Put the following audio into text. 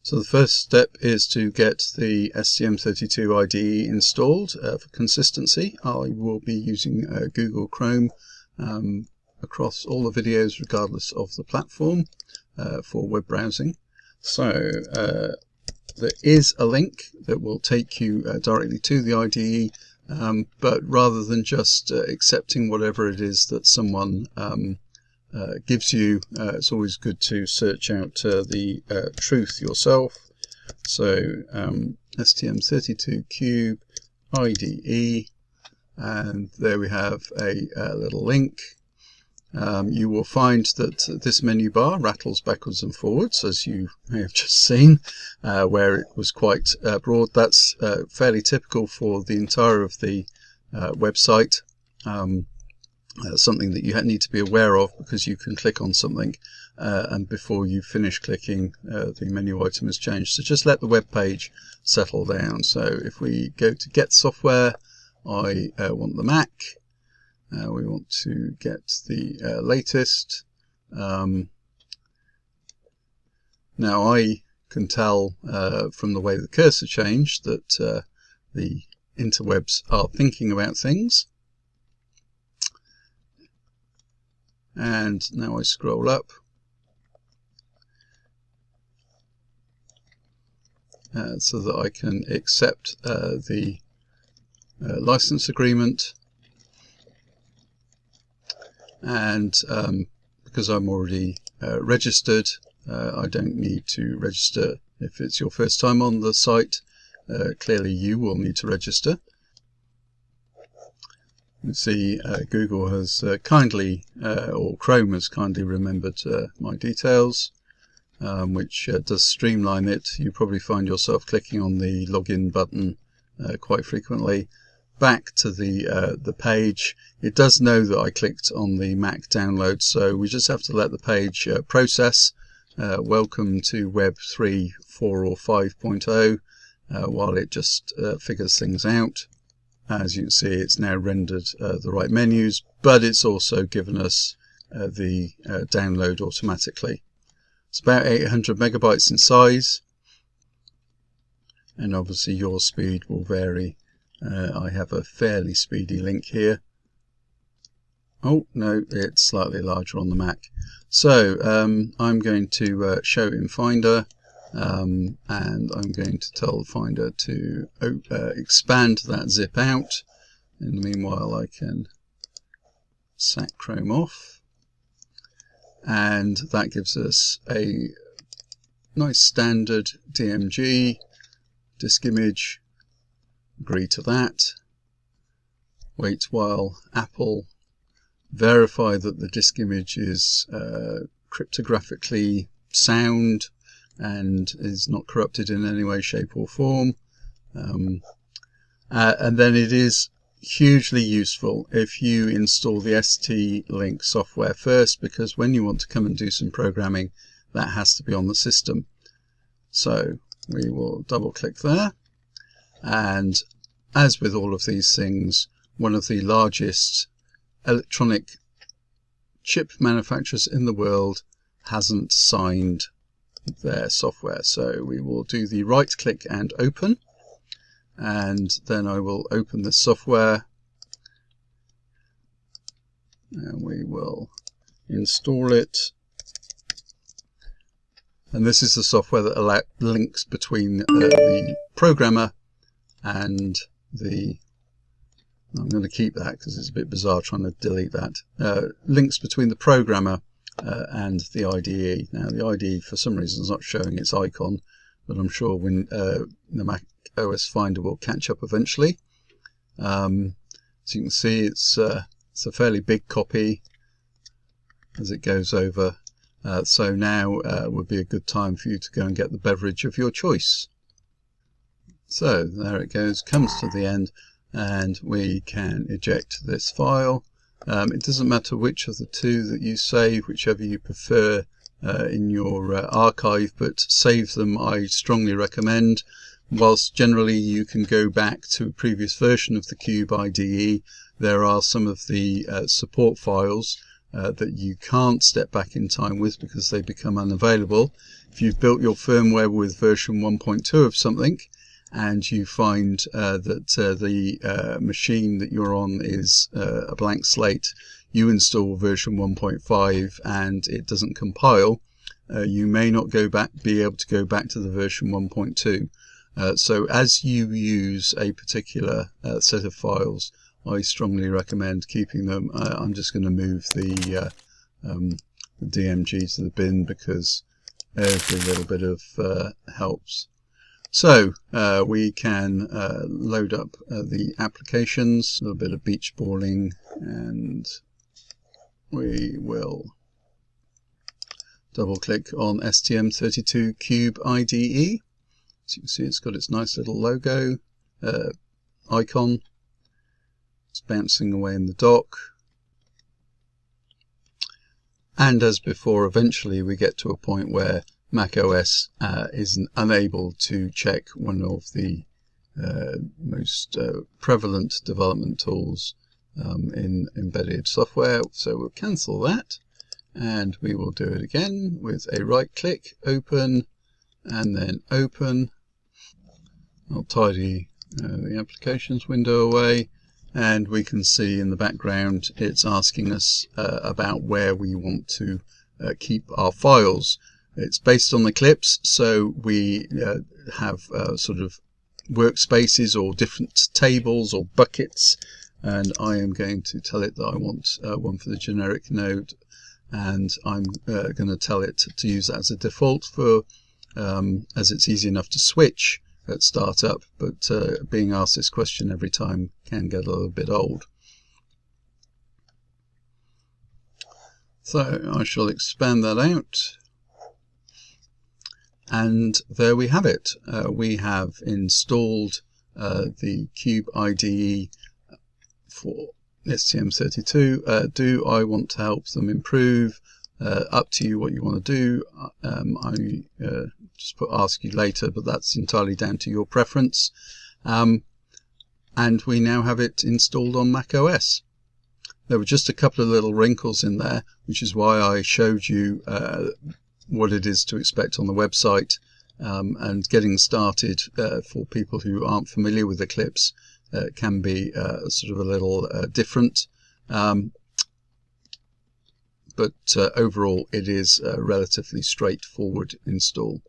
So the first step is to get the STM32 IDE installed. For consistency, I will be using Google Chrome across all the videos regardless of the platform for web browsing. So there is a link that will take you directly to the IDE, but rather than just accepting whatever it is that someone gives you, it's always good to search out the truth yourself. So STM32CubeIDE, and there we have a little link. You will find that this menu bar rattles backwards and forwards, as you may have just seen, where it was quite broad. That's fairly typical for the entire of the website. Something that you need to be aware of, because you can click on something and before you finish clicking the menu item has changed. So just let the web page settle down. So if we go to get software, I want the Mac. We want to get the latest. Now I can tell from the way the cursor changed that the interwebs are thinking about things. And now I scroll up so that I can accept the license agreement. And because I'm already registered, I don't need to register. If it's your first time on the site, clearly you will need to register. You see Google has kindly, or Chrome has kindly remembered my details, which does streamline it. You probably find yourself clicking on the login button quite frequently. Back to the page. It does know that I clicked on the Mac download, so we just have to let the page process. Welcome to Web 3, 4 or 5.0 while it just figures things out. As you can see, it's now rendered the right menus, but it's also given us the download automatically. It's about 800 megabytes in size, and obviously your speed will vary. I have a fairly speedy link here. Oh no, it's slightly larger on the Mac. So I'm going to show in Finder, and I'm going to tell the Finder to expand that zip out. In the meanwhile, I can sack Chrome off, and that gives us a nice standard DMG disk image. Agree to that. Wait while Apple verify that the disk image is cryptographically sound and is not corrupted in any way, shape or form. And then it is hugely useful if you install the ST-Link software first, because when you want to come and do some programming, that has to be on the system. So we will double click there. And as with all of these things, one of the largest electronic chip manufacturers in the world hasn't signed their software. So we will do the right click and open, and then I will open the software and we will install it. And this is the software that links between the programmer and the, I'm going to keep that because it's a bit bizarre trying to delete that, links between the programmer and the IDE. Now the IDE for some reason is not showing its icon, but I'm sure when the macOS Finder will catch up eventually. As you can see, it's a fairly big copy as it goes over. So now would be a good time for you to go and get the beverage of your choice. So there it goes, comes to the end, and we can eject this file. It doesn't matter which of the two that you save, whichever you prefer in your archive, but save them I strongly recommend. Whilst generally you can go back to a previous version of the CubeIDE, there are some of the support files that you can't step back in time with because they become unavailable. If you've built your firmware with version 1.2 of something and you find that the machine that you're on is a blank slate, you install version 1.5 and it doesn't compile, you may not be able to go back to the version 1.2. So as you use a particular set of files, I strongly recommend keeping them. I'm just going to move the DMG to the bin because every little bit of helps. So we can load up the applications, a little bit of beach balling, and we will double click on STM32CubeIDE. As you can see, it's got its nice little logo icon. It's bouncing away in the dock. And as before, eventually we get to a point where macOS is unable to check one of the most prevalent development tools in embedded software. So we'll cancel that, and we will do it again with a right click, open, and then open. I'll tidy the applications window away, and we can see in the background it's asking us about where we want to keep our files. It's based on the clips, so we have sort of workspaces or different tables or buckets, and I am going to tell it that I want one for the generic node, and I'm going to tell it to use that as a default for as it's easy enough to switch at startup, but being asked this question every time can get a little bit old. So I shall expand that out, and there we have it. We have installed the CubeIDE for STM32. Do I want to help them improve? Up to you what you want to do. I just put ask you later, but that's entirely down to your preference. And we now have it installed on macOS. There were just a couple of little wrinkles in there, which is why I showed you what it is to expect on the website, and getting started for people who aren't familiar with Eclipse can be sort of a little different. But overall it is a relatively straightforward install.